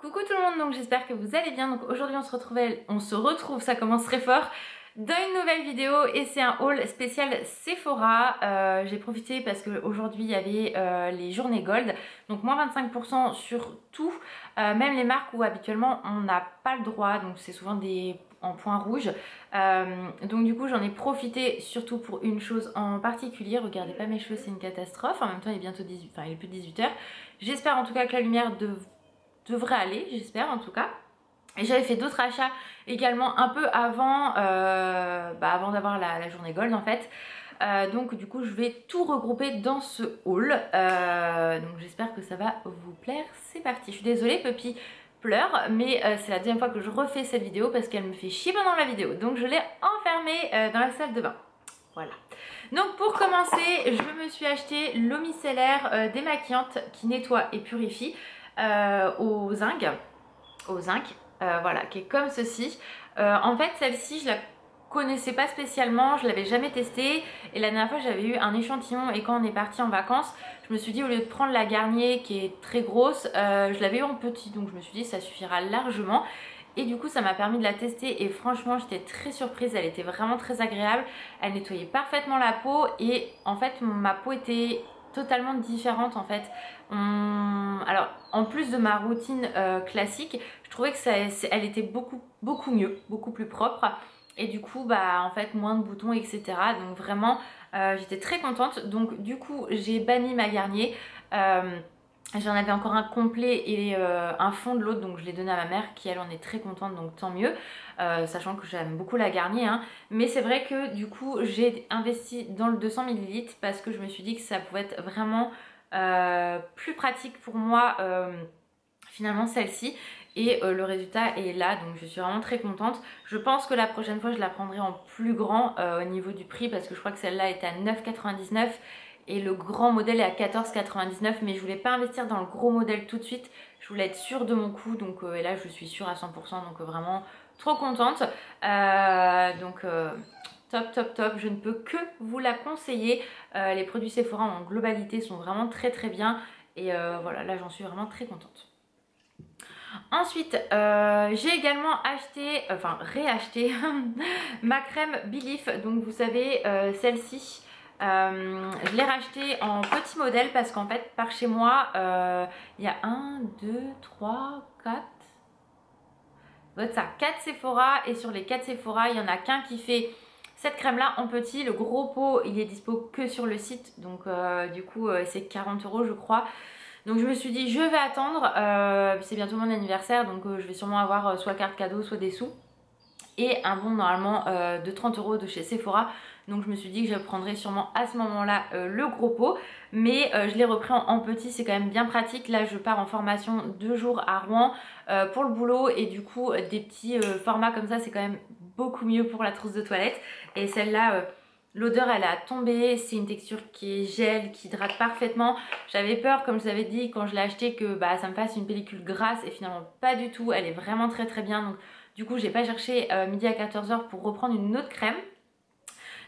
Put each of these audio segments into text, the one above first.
Coucou tout le monde, donc j'espère que vous allez bien. Donc aujourd'hui on se retrouve, ça commence très fort, dans une nouvelle vidéo et c'est un haul spécial Sephora. J'ai profité parce qu'aujourd'hui il y avait les journées gold, donc moins 25% sur tout, même les marques où habituellement on n'a pas le droit, donc c'est souvent des en points rouges. Donc du coup j'en ai profité surtout pour une chose en particulier. Regardez pas mes cheveux, c'est une catastrophe. En même temps il est bientôt 18, enfin il est plus de 18 h. J'espère en tout cas que la lumière devrait aller, j'espère en tout cas. Et j'avais fait d'autres achats également un peu avant, avant d'avoir la journée gold en fait. Donc du coup je vais tout regrouper dans ce haul. Donc j'espère que ça va vous plaire. C'est parti. Je suis désolée, Puppy pleure, mais c'est la deuxième fois que je refais cette vidéo parce qu'elle me fait chier pendant la vidéo. Donc je l'ai enfermée dans la salle de bain. Voilà. Donc pour commencer, je me suis acheté l'eau micellaire démaquillante qui nettoie et purifie au zinc, voilà, qui est comme ceci. En fait celle-ci je la connaissais pas spécialement, je l'avais jamais testée et la dernière fois j'avais eu un échantillon et quand on est parti en vacances je me suis dit au lieu de prendre la Garnier qui est très grosse, je l'avais eu en petit, donc je me suis dit ça suffira largement. Et du coup ça m'a permis de la tester et franchement j'étais très surprise, elle était vraiment très agréable, elle nettoyait parfaitement la peau et en fait ma peau était totalement différente en fait. Alors en plus de ma routine classique, je trouvais que elle était beaucoup mieux, beaucoup plus propre et du coup en fait moins de boutons etc. Donc vraiment j'étais très contente. Donc du coup j'ai banni ma Garnier. J'en avais encore un complet et un fond de l'autre, donc je l'ai donné à ma mère qui elle en est très contente, donc tant mieux, sachant que j'aime beaucoup la Garnier hein. Mais c'est vrai que du coup j'ai investi dans le 200 ml parce que je me suis dit que ça pouvait être vraiment plus pratique pour moi finalement celle-ci. Et le résultat est là, donc je suis vraiment très contente. Je pense que la prochaine fois je la prendrai en plus grand au niveau du prix parce que je crois que celle-là est à 9,99 € et le grand modèle est à 14,99 €, mais je voulais pas investir dans le gros modèle tout de suite, je voulais être sûre de mon coût, donc et là je suis sûre à 100%, donc vraiment trop contente. Top, je ne peux que vous la conseiller. Les produits Sephora en globalité sont vraiment très bien et voilà, là j'en suis vraiment très contente. Ensuite j'ai également acheté, enfin réacheté ma crème Belif, donc vous savez celle-ci. Je l'ai racheté en petit modèle parce qu'en fait par chez moi il y a 1, 2, 3, 4 4 Sephora et sur les 4 Sephora il n'y en a qu'un qui fait cette crème là en petit. Le gros pot il est dispo que sur le site, donc du coup c'est 40 € je crois. Donc je me suis dit je vais attendre, c'est bientôt mon anniversaire donc je vais sûrement avoir soit carte cadeau soit des sous. Et un bon normalement de 30 € de chez Sephora. Donc je me suis dit que je prendrais sûrement à ce moment là le gros pot. Mais je l'ai repris en petit, c'est quand même bien pratique. Là je pars en formation 2 jours à Rouen pour le boulot. Et du coup des petits formats comme ça c'est quand même beaucoup mieux pour la trousse de toilette. Et celle-là l'odeur elle a tombé, c'est une texture qui est gel, qui hydrate parfaitement. J'avais peur comme je vous avais dit quand je l'ai acheté que ça me fasse une pellicule grasse et finalement pas du tout. Elle est vraiment très bien. Donc du coup j'ai pas cherché midi à 14 h pour reprendre une autre crème.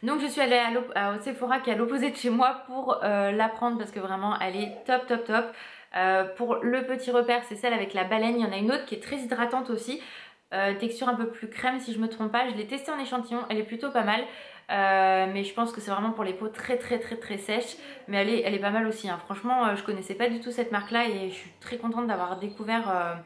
Donc je suis allée au Sephora qui est à l'opposé de chez moi pour la prendre parce que vraiment elle est top. Pour le petit repère c'est celle avec la baleine. Il y en a une autre qui est très hydratante aussi. Texture un peu plus crème si je me trompe pas. Je l'ai testée en échantillon, elle est plutôt pas mal. Mais je pense que c'est vraiment pour les peaux très sèches. Mais elle est pas mal aussi hein. Franchement je connaissais pas du tout cette marque là et je suis très contente d'avoir découvert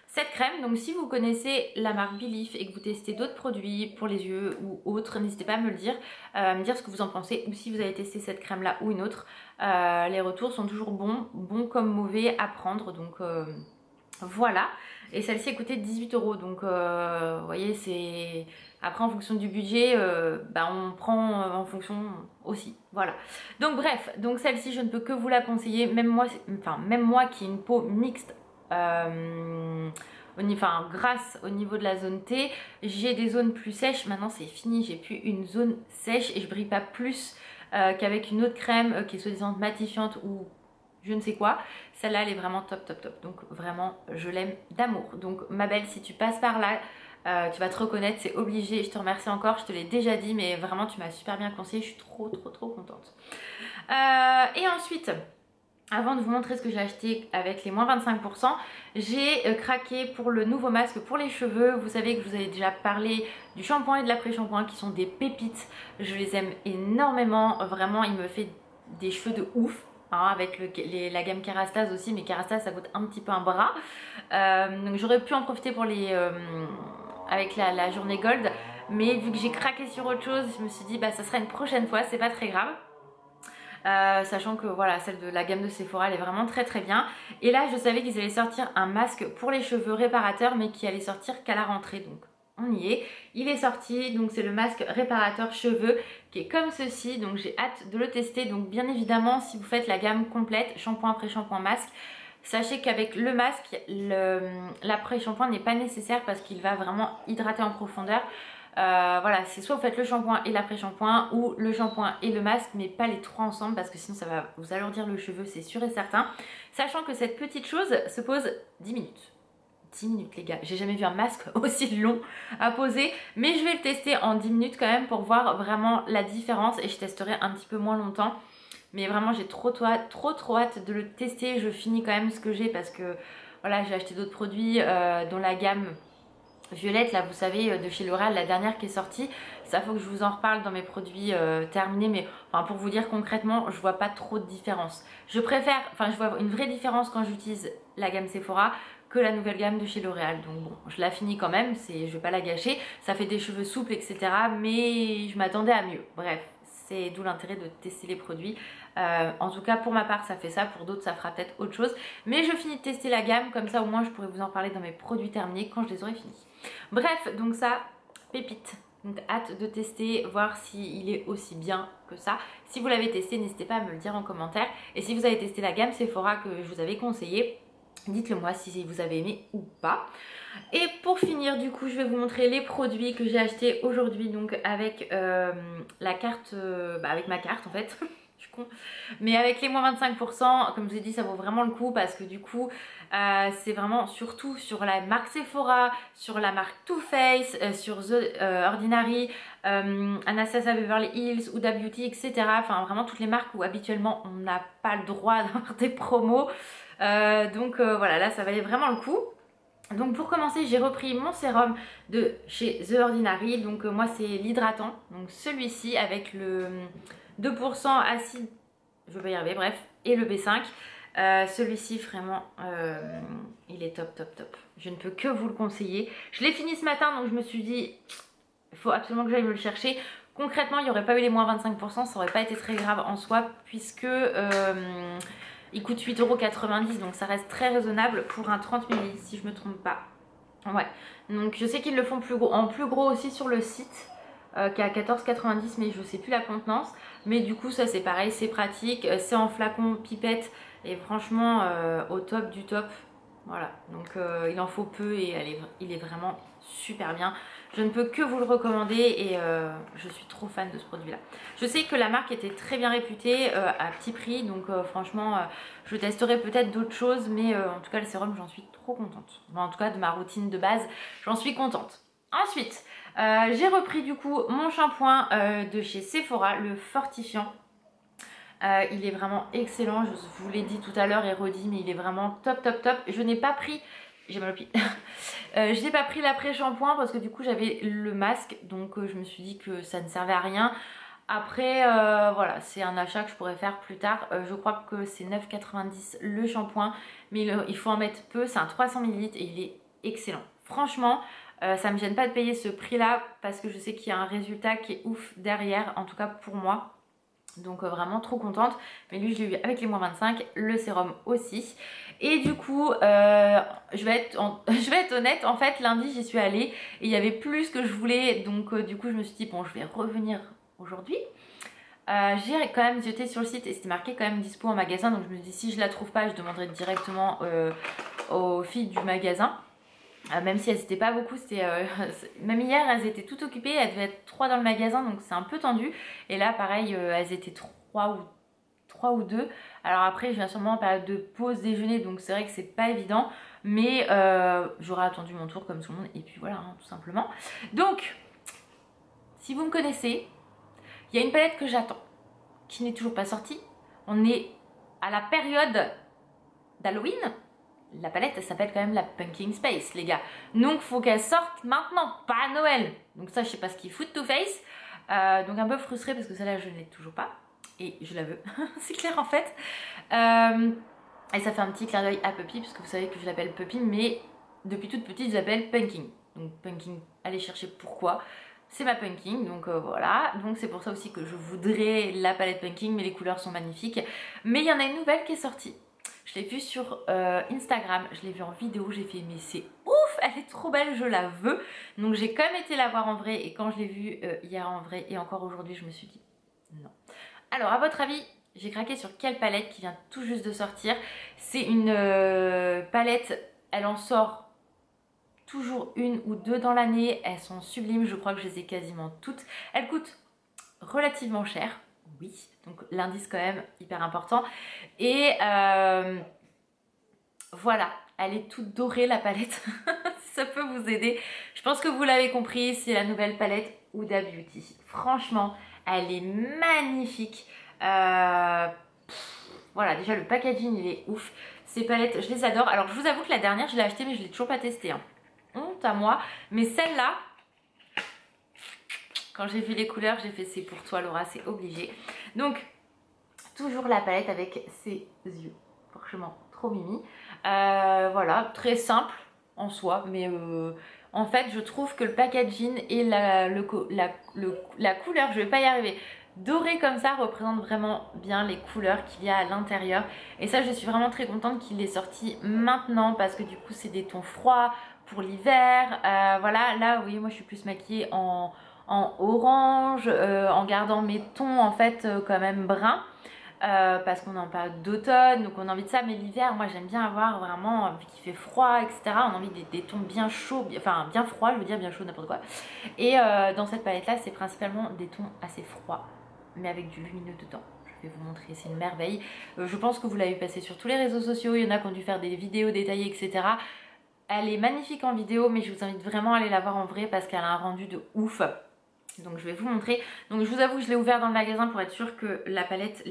cette crème. Donc si vous connaissez la marque Belif et que vous testez d'autres produits pour les yeux ou autres, n'hésitez pas à me le dire, ce que vous en pensez ou si vous avez testé cette crème là ou une autre. Les retours sont toujours bons comme mauvais à prendre, donc voilà. Et celle-ci a coûté 18 € donc vous voyez c'est... Après en fonction du budget on prend en fonction aussi, voilà. Donc bref, donc celle-ci je ne peux que vous la conseiller, même moi qui ai une peau mixte grasse au niveau de la zone T, j'ai des zones plus sèches. Maintenant c'est fini, j'ai plus une zone sèche et je brille pas plus qu'avec une autre crème qui est soi-disant matifiante ou je ne sais quoi. Celle-là elle est vraiment top. Donc vraiment je l'aime d'amour. Donc ma belle, si tu passes par là tu vas te reconnaître, c'est obligé. Je te remercie encore, je te l'ai déjà dit mais vraiment tu m'as super bien conseillé, je suis trop contente. Et ensuite Avant de vous montrer ce que j'ai acheté avec les moins 25%, j'ai craqué pour le nouveau masque pour les cheveux. Vous savez que je vous avais déjà parlé du shampoing et de l'après-shampoing qui sont des pépites. Je les aime énormément, vraiment il me fait des cheveux de ouf. Hein, avec la gamme Kerastase aussi, mais Kerastase ça coûte un petit peu un bras. Donc j'aurais pu en profiter pour avec la journée gold. Mais vu que j'ai craqué sur autre chose, je me suis dit bah ça sera une prochaine fois, c'est pas très grave. Sachant que voilà, celle de la gamme de Sephora elle est vraiment très très bien. Et là je savais qu'ils allaient sortir un masque pour les cheveux réparateur, mais qui allait sortir qu'à la rentrée, donc on y est. Il est sorti, donc c'est le masque réparateur cheveux qui est comme ceci, donc j'ai hâte de le tester. Donc bien évidemment si vous faites la gamme complète, shampoing après shampoing masque, sachez qu'avec le masque, l'après-shampoing n'est pas nécessaire parce qu'il va vraiment hydrater en profondeur. Voilà, c'est soit vous faites le shampoing et l'après-shampoing ou le shampoing et le masque, mais pas les trois ensemble parce que sinon ça va vous alourdir le cheveu, c'est sûr et certain. Sachant que cette petite chose se pose 10 minutes. 10 minutes les gars, j'ai jamais vu un masque aussi long à poser, mais je vais le tester en 10 minutes quand même pour voir vraiment la différence et je testerai un petit peu moins longtemps. Mais vraiment j'ai trop hâte de le tester. Je finis quand même ce que j'ai parce que voilà, j'ai acheté d'autres produits dont la gamme violette là, vous savez, de chez L'Oréal, la dernière qui est sortie. Ça faut que je vous en reparle dans mes produits terminés, mais enfin pour vous dire concrètement, je vois pas trop de différence. Je vois une vraie différence quand j'utilise la gamme Sephora que la nouvelle gamme de chez L'Oréal. Donc bon, je la finis quand même, je vais pas la gâcher. Ça fait des cheveux souples, etc. Mais je m'attendais à mieux. Bref, c'est d'où l'intérêt de tester les produits. En tout cas pour ma part ça fait ça, pour d'autres ça fera peut-être autre chose. Mais je finis de tester la gamme, comme ça au moins je pourrai vous en parler dans mes produits terminés quand je les aurai finis. Bref, donc ça, pépite. Donc hâte de tester, voir s'il est aussi bien que ça. Si vous l'avez testé, n'hésitez pas à me le dire en commentaire. Et si vous avez testé la gamme Sephora que je vous avais conseillé, dites-le moi si vous avez aimé ou pas. Et pour finir, du coup, je vais vous montrer les produits que j'ai achetés aujourd'hui, donc avec la carte, avec ma carte en fait. Je suis con. Mais avec les moins 25%, comme je vous ai dit, ça vaut vraiment le coup parce que du coup, c'est vraiment surtout sur la marque Sephora, sur la marque Too Faced, sur The Ordinary, Anastasia Beverly Hills, Huda Beauty, etc. Enfin, vraiment toutes les marques où habituellement on n'a pas le droit d'avoir des promos. Voilà, là ça valait vraiment le coup. Donc pour commencer, j'ai repris mon sérum de chez The Ordinary. Donc moi c'est l'hydratant, donc celui-ci avec le 2% acide, je vais pas y arriver, bref, et le B5. Celui-ci vraiment il est top. Je ne peux que vous le conseiller. Je l'ai fini ce matin, donc je me suis dit il faut absolument que j'aille me le chercher. Concrètement il n'y aurait pas eu les moins 25%, ça aurait pas été très grave en soi, puisque il coûte 8,90 €, donc ça reste très raisonnable pour un 30 ml si je me trompe pas. Ouais, donc je sais qu'ils le font en plus gros aussi sur le site, qui est à 14,90 €, mais je sais plus la contenance. Mais du coup ça c'est pareil, c'est pratique, c'est en flacon pipette et franchement au top du top. Voilà, donc il en faut peu et il est vraiment super bien. Je ne peux que vous le recommander et je suis trop fan de ce produit là. Je sais que la marque était très bien réputée à petit prix, donc franchement je testerai peut-être d'autres choses, mais en tout cas le sérum j'en suis trop contente. En tout cas de ma routine de base j'en suis contente. Ensuite j'ai repris du coup mon shampoing de chez Sephora, le fortifiant. Il est vraiment excellent, je vous l'ai dit tout à l'heure et redit, mais il est vraiment top. Je n'ai pas pris, j'ai mal au pied, je n'ai pas pris l'après-shampoing parce que du coup j'avais le masque, donc je me suis dit que ça ne servait à rien. Après voilà, c'est un achat que je pourrais faire plus tard. Je crois que c'est 9,90 € le shampoing, mais il faut en mettre peu, c'est un 300 ml et il est excellent. Franchement ça me gêne pas de payer ce prix là parce que je sais qu'il y a un résultat qui est ouf derrière, en tout cas pour moi. Donc vraiment trop contente. Mais lui je l'ai eu avec les moins 25, le sérum aussi. Et du coup je vais être honnête, en fait lundi j'y suis allée et il y avait plus que je voulais. Donc du coup je me suis dit bon je vais revenir aujourd'hui. J'ai quand même jeté sur le site et c'était marqué quand même dispo en magasin. Donc je me suis dit si je la trouve pas je demanderai directement aux filles du magasin. Même si elles n'étaient pas beaucoup, même hier elles étaient toutes occupées, elles devaient être 3 dans le magasin donc c'est un peu tendu. Et là pareil elles étaient 3 ou 2. Alors après je viens sûrement en période de pause déjeuner donc c'est vrai que c'est pas évident. Mais j'aurais attendu mon tour comme tout le monde et puis voilà hein, tout simplement. Donc si vous me connaissez, il y a une palette que j'attends qui n'est toujours pas sortie. On est à la période d'Halloween, la palette elle s'appelle quand même la Pumpkin Space les gars. Donc faut qu'elle sorte maintenant, pas à Noël. Donc ça je sais pas ce qu'il fout de Too Faced. Donc un peu frustrée parce que celle-là je ne l'ai toujours pas. Et je la veux, c'est clair en fait. Et ça fait un petit clin d'œil à Puppy, parce que vous savez que je l'appelle Puppy, mais depuis toute petite je l'appelle Punking. Donc Punking, allez chercher pourquoi. C'est ma Punking, donc voilà. Donc c'est pour ça aussi que je voudrais la palette Punking, mais les couleurs sont magnifiques. Mais il y en a une nouvelle qui est sortie. Je l'ai vue sur Instagram, je l'ai vue en vidéo, j'ai fait mais c'est ouf, elle est trop belle, je la veux. Donc j'ai quand même été la voir en vrai, et quand je l'ai vue hier en vrai et encore aujourd'hui, je me suis dit non. Alors à votre avis, j'ai craqué sur quelle palette qui vient tout juste de sortir. C'est une palette, elle en sort toujours une ou deux dans l'année. Elles sont sublimes, je crois que je les ai quasiment toutes. Elles coûtent relativement cher, oui, donc l'indice quand même hyper important. Et voilà, elle est toute dorée la palette, si ça peut vous aider. Je pense que vous l'avez compris, c'est la nouvelle palette Huda Beauty. Franchement, elle est magnifique. Voilà, déjà le packaging il est ouf. Ces palettes, je les adore. Alors je vous avoue que la dernière, je l'ai achetée mais je l'ai toujours pas testée. Hein. Honte à moi. Mais celle-là, quand j'ai vu les couleurs, j'ai fait c'est pour toi Laura, c'est obligé. Donc, toujours la palette avec ses yeux. Franchement, trop mimi. Voilà, très simple en soi, mais en fait, je trouve que le packaging et la couleur, je vais pas y arriver, doré comme ça, représente vraiment bien les couleurs qu'il y a à l'intérieur. Et ça, je suis vraiment très contente qu'il ait sorti maintenant, parce que du coup, c'est des tons froids pour l'hiver. Voilà, là, vous voyez, moi, je suis plus maquillée en orange, en gardant mes tons, en fait, quand même bruns. Parce qu'on est en période d'automne, donc on a envie de ça, mais l'hiver, moi j'aime bien avoir vraiment, vu qu'il fait froid, etc., on a envie des tons bien chauds, enfin bien froids, je veux dire bien chaud, n'importe quoi. Et dans cette palette là, c'est principalement des tons assez froids, mais avec du lumineux dedans. Je vais vous montrer, c'est une merveille. Je pense que vous l'avez passé sur tous les réseaux sociaux, il y en a qui ont dû faire des vidéos détaillées, etc. Elle est magnifique en vidéo, mais je vous invite vraiment à aller la voir en vrai parce qu'elle a un rendu de ouf. Donc je vais vous montrer. Donc je vous avoue que je l'ai ouvert dans le magasin pour être sûre que la palette,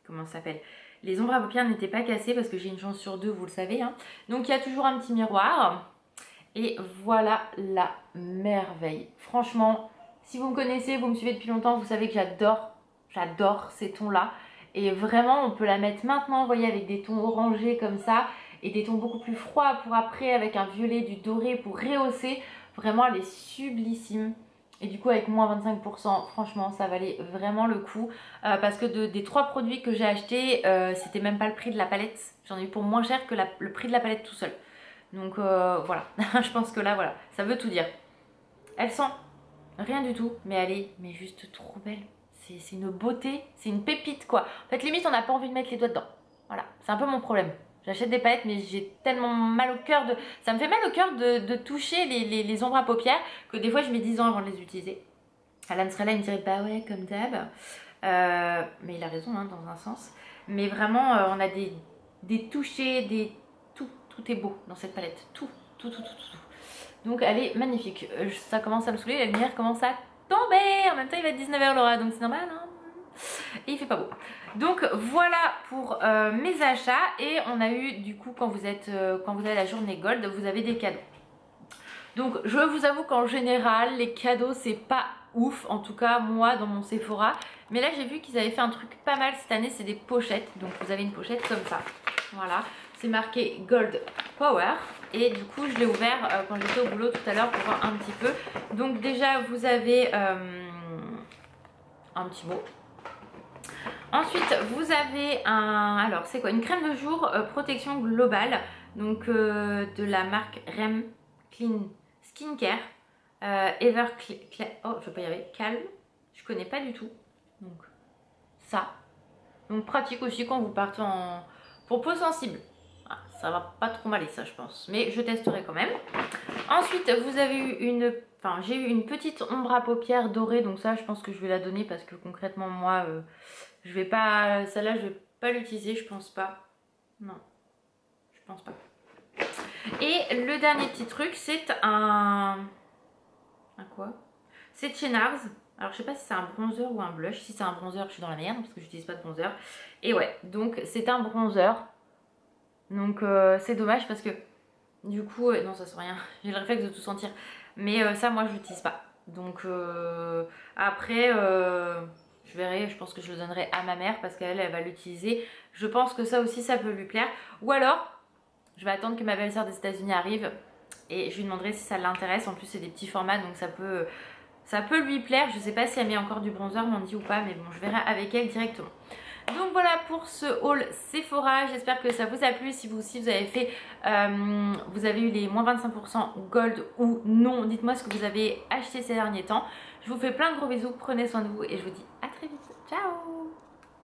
comment ça s'appelle, les ombres à paupières n'étaient pas cassées, parce que j'ai une chance sur deux, vous le savez. Hein. Donc il y a toujours un petit miroir. Et voilà la merveille. Franchement, si vous me connaissez, vous me suivez depuis longtemps, vous savez que j'adore ces tons-là. Et vraiment, on peut la mettre maintenant, vous voyez, avec des tons orangés comme ça. Et des tons beaucoup plus froids pour après, avec un violet, du doré pour rehausser. Vraiment, elle est sublissime. Et du coup avec moins 25%, franchement ça valait vraiment le coup. Parce que des 3 produits que j'ai achetés, c'était même pas le prix de la palette. J'en ai eu pour moins cher que le prix de la palette tout seul. Donc voilà, je pense que là voilà, ça veut tout dire. Elle sent rien du tout, mais elle est juste trop belle. C'est une beauté, c'est une pépite quoi. En fait limite on n'a pas envie de mettre les doigts dedans. Voilà, c'est un peu mon problème. J'achète des palettes mais j'ai tellement mal au cœur de... Ça me fait mal au cœur de toucher les ombres à paupières que des fois je mets 10 ans avant de les utiliser. Alan serait là, il me dirait bah ouais comme d'hab. Mais il a raison hein, dans un sens. Mais vraiment on a des touchés, tout est beau dans cette palette. Tout. Donc elle est magnifique. Ça commence à me saouler, la lumière commence à tomber. En même temps il va être 19h Laura, donc c'est normal hein. Et il fait pas beau. Donc voilà pour mes achats. Et on a eu du coup quand vous avez la journée gold, vous avez des cadeaux. Donc je vous avoue qu'en général les cadeaux c'est pas ouf, en tout cas moi dans mon Sephora. Mais là j'ai vu qu'ils avaient fait un truc pas mal cette année, c'est des pochettes. Donc vous avez une pochette comme ça. Voilà, c'est marqué Gold Power. Et du coup je l'ai ouvert quand j'étais au boulot tout à l'heure pour voir un petit peu. Donc déjà vous avez un petit mot. Ensuite vous avez alors c'est quoi, une crème de jour protection globale. Donc de la marque Rem Clean Skincare. Oh je vais pas y arriver, calme. Je connais pas du tout. Donc ça. Donc pratique aussi quand vous partez pour peau sensible. Ah, ça va pas trop m'aller ça je pense. Mais je testerai quand même. Ensuite vous avez eu j'ai eu une petite ombre à paupières dorée. Donc ça je pense que je vais la donner parce que concrètement moi je vais pas. Celle-là je vais pas l'utiliser, je pense pas. Non. Je pense pas. Et le dernier petit truc c'est un quoi? C'est chez NARS. Alors je sais pas si c'est un bronzer ou un blush. Si c'est un bronzer, je suis dans la merde parce que j'utilise pas de bronzer. Et ouais, donc c'est un bronzer. Donc c'est dommage parce que du coup, non ça sent rien. J'ai le réflexe de tout sentir. Mais ça moi je l'utilise pas. Donc après je verrai, je pense que je le donnerai à ma mère parce qu'elle elle va l'utiliser. Je pense que ça aussi ça peut lui plaire. Ou alors je vais attendre que ma belle-sœur des États-Unis arrive et je lui demanderai si ça l'intéresse. En plus c'est des petits formats donc ça peut lui plaire. Je sais pas si elle met encore du bronzer Mandy ou pas, mais bon je verrai avec elle directement. Donc voilà pour ce haul Sephora, j'espère que ça vous a plu. Si vous aussi vous avez fait, vous avez eu les moins 25% gold ou non, dites-moi ce que vous avez acheté ces derniers temps. Je vous fais plein de gros bisous, prenez soin de vous et je vous dis à très vite, ciao.